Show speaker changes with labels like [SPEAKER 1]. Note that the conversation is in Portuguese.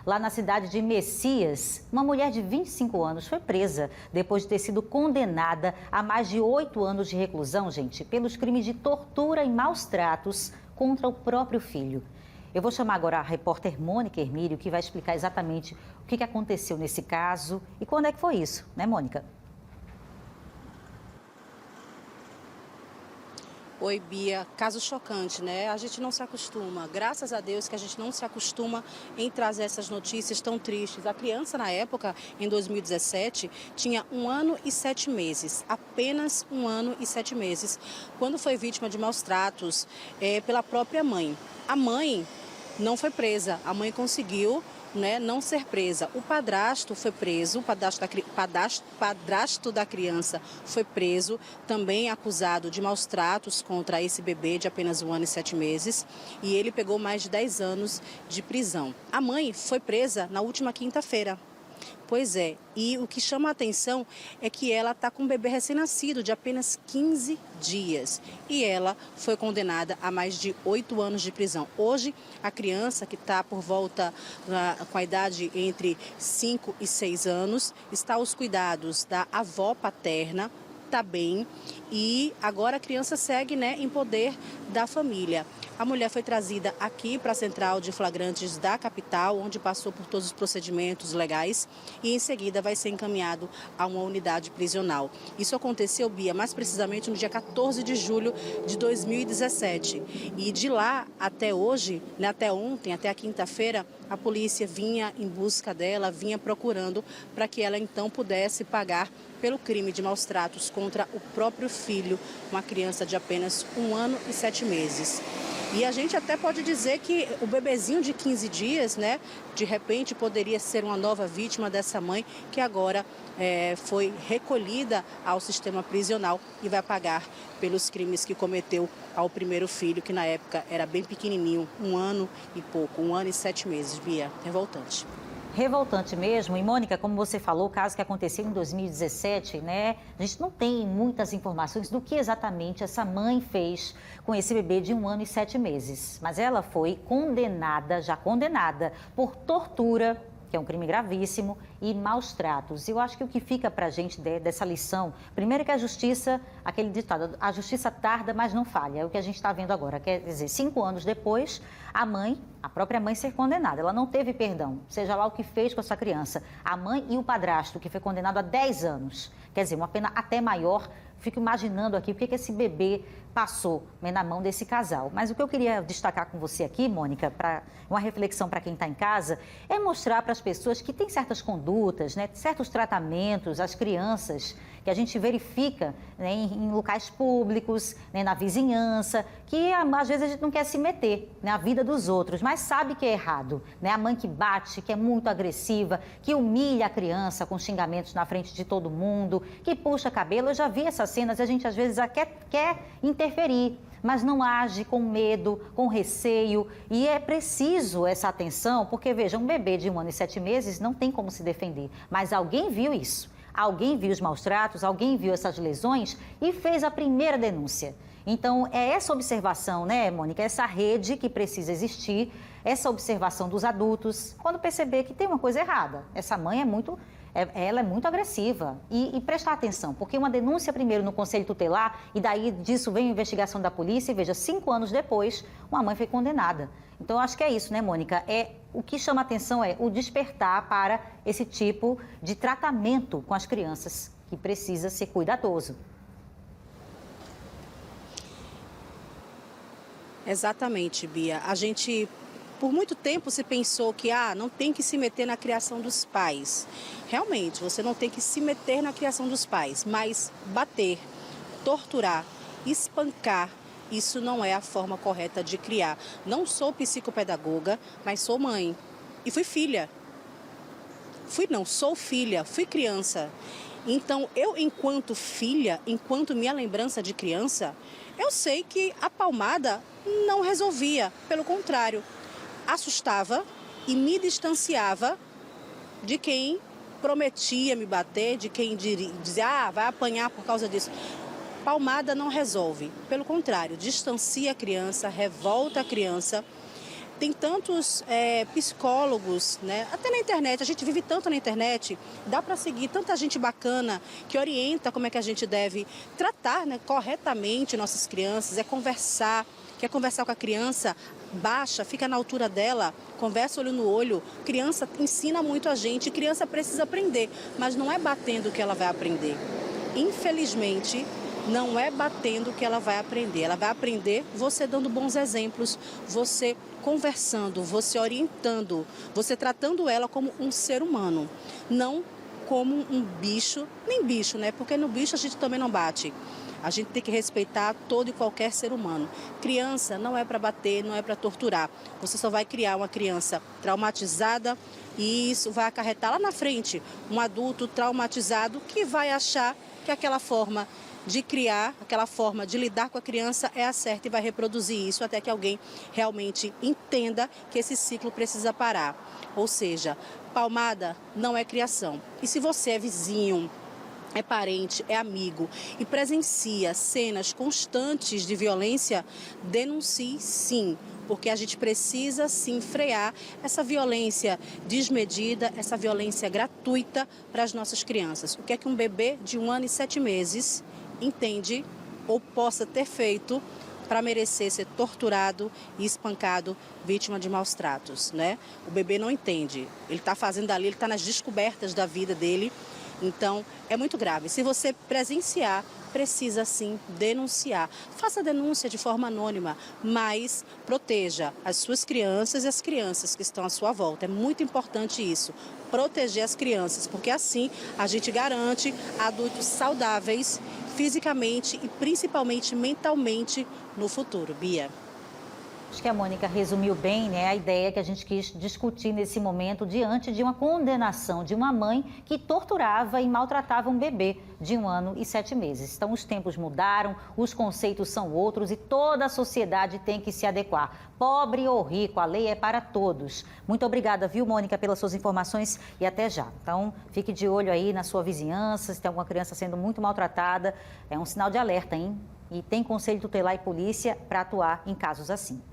[SPEAKER 1] Lá na cidade de Messias, uma mulher de 25 anos foi presa depois de ter sido condenada a mais de 8 anos de reclusão, gente, pelos crimes de tortura e maus tratos contra o próprio filho. Eu vou chamar agora a repórter Mônica Hermílio, que vai explicar exatamente o que aconteceu nesse caso e quando é que foi isso, né, Mônica?
[SPEAKER 2] Oi, Bia. Caso chocante, né? A gente não se acostuma. Graças a Deus que a gente não se acostuma em trazer essas notícias tão tristes. A criança, na época, em 2017, tinha 1 ano e 7 meses. Apenas 1 ano e 7 meses. Quando foi vítima de maus tratos pela própria mãe. A mãe não foi presa. A mãe conseguiu, né, não ser presa. O padrasto foi preso, o padrasto da criança foi preso, também acusado de maus tratos contra esse bebê de apenas 1 ano e 7 meses, e ele pegou mais de 10 anos de prisão. A mãe foi presa na última quinta-feira. Pois é, e o que chama a atenção é que ela está com um bebê recém-nascido de apenas 15 dias e ela foi condenada a mais de 8 anos de prisão. Hoje, a criança, que está por volta com a idade entre 5 e 6 anos, está aos cuidados da avó paterna, está bem, e agora a criança segue, né, em poder da família. A mulher foi trazida aqui para a central de flagrantes da capital, onde passou por todos os procedimentos legais e em seguida vai ser encaminhado a uma unidade prisional. Isso aconteceu, Bia, mais precisamente no dia 14 de julho de 2017. E de lá até hoje, né, até ontem, até a quinta-feira, a polícia vinha em busca dela, vinha procurando para que ela então pudesse pagar pelo crime de maus tratos contra o próprio filho, uma criança de apenas 1 ano e 7 meses. E a gente até pode dizer que o bebezinho de 15 dias, né, de repente poderia ser uma nova vítima dessa mãe que agora foi recolhida ao sistema prisional e vai pagar pelos crimes que cometeu ao primeiro filho, que na época era bem pequenininho, 1 ano e pouco, 1 ano e 7 meses, Bia. Revoltante.
[SPEAKER 1] Revoltante mesmo. E, Mônica, como você falou, o caso que aconteceu em 2017, né? A gente não tem muitas informações do que exatamente essa mãe fez com esse bebê de 1 ano e 7 meses. Mas ela foi condenada, já condenada, por tortura, que é um crime gravíssimo, e maus tratos. Eu acho que o que fica para a gente dessa lição, primeiro é que a justiça, aquele ditado, a justiça tarda, mas não falha, é o que a gente está vendo agora. Quer dizer, 5 anos depois, a própria mãe ser condenada, ela não teve perdão, seja lá o que fez com essa criança. A mãe e o padrasto, que foi condenado a 10 anos, quer dizer, uma pena até maior. Fico imaginando aqui o que esse bebê passou, né, na mão desse casal. Mas o que eu queria destacar com você aqui, Mônica, para uma reflexão para quem está em casa, é mostrar para as pessoas que tem certas condutas, né, certos tratamentos, as crianças, que a gente verifica, né, em locais públicos, né, na vizinhança, que às vezes a gente não quer se meter na vida dos outros, mas sabe que é errado. Né? A mãe que bate, que é muito agressiva, que humilha a criança com xingamentos na frente de todo mundo, que puxa cabelo. Eu já vi essas cenas e a gente às vezes quer interferir, mas não age com medo, com receio, e é preciso essa atenção, porque veja, um bebê de 1 ano e 7 meses não tem como se defender, mas alguém viu isso, alguém viu os maus tratos, alguém viu essas lesões e fez a primeira denúncia. Então, é essa observação, né, Mônica, essa rede que precisa existir, essa observação dos adultos, quando perceber que tem uma coisa errada. Essa mãe ela é muito agressiva e prestar atenção, porque uma denúncia primeiro no Conselho Tutelar e daí disso vem a investigação da polícia e veja, 5 anos depois, uma mãe foi condenada. Então, acho que é isso, né, Mônica? O que chama atenção é o despertar para esse tipo de tratamento com as crianças, que precisa ser cuidadoso.
[SPEAKER 2] Exatamente, Bia. A gente, por muito tempo, se pensou que não tem que se meter na criação dos pais. Realmente, você não tem que se meter na criação dos pais, mas bater, torturar, espancar, isso não é a forma correta de criar. Não sou psicopedagoga, mas sou mãe e fui filha. Sou filha, fui criança. Então, eu, enquanto filha, enquanto minha lembrança de criança, eu sei que a palmada não resolvia. Pelo contrário, assustava e me distanciava de quem prometia me bater, de quem dizia, vai apanhar por causa disso. Palmada não resolve. Pelo contrário, distancia a criança, revolta a criança. Tem tantos psicólogos, né? Até na internet, a gente vive tanto na internet, dá para seguir tanta gente bacana que orienta como é que a gente deve tratar, né, corretamente nossas crianças, quer conversar com a criança, baixa, fica na altura dela, conversa olho no olho. Criança ensina muito a gente, criança precisa aprender, mas não é batendo que ela vai aprender. Infelizmente, não é batendo que ela vai aprender. Ela vai aprender você dando bons exemplos, você conversando, você orientando, você tratando ela como um ser humano, não como um bicho, nem bicho, né? Porque no bicho a gente também não bate. A gente tem que respeitar todo e qualquer ser humano. Criança não é para bater, não é para torturar. Você só vai criar uma criança traumatizada e isso vai acarretar lá na frente um adulto traumatizado que vai achar que aquela forma de criar, aquela forma de lidar com a criança é a certa e vai reproduzir isso até que alguém realmente entenda que esse ciclo precisa parar. Ou seja, palmada não é criação. E se você é vizinho, é parente, é amigo e presencia cenas constantes de violência, denuncie sim, porque a gente precisa sim frear essa violência desmedida, essa violência gratuita para as nossas crianças. O que é que um bebê de 1 ano e 7 meses entende ou possa ter feito para merecer ser torturado e espancado, vítima de maus tratos, né? O bebê não entende, ele está fazendo ali, ele está nas descobertas da vida dele. Então, é muito grave. Se você presenciar, precisa sim denunciar. Faça a denúncia de forma anônima, mas proteja as suas crianças e as crianças que estão à sua volta. É muito importante isso, proteger as crianças, porque assim a gente garante adultos saudáveis fisicamente e principalmente mentalmente no futuro. Bia.
[SPEAKER 1] Acho que a Mônica resumiu bem, né, a ideia que a gente quis discutir nesse momento diante de uma condenação de uma mãe que torturava e maltratava um bebê de 1 ano e 7 meses. Então, os tempos mudaram, os conceitos são outros e toda a sociedade tem que se adequar. Pobre ou rico, a lei é para todos. Muito obrigada, viu, Mônica, pelas suas informações e até já. Então, fique de olho aí na sua vizinhança, se tem alguma criança sendo muito maltratada, é um sinal de alerta, hein? E tem conselho tutelar e polícia para atuar em casos assim.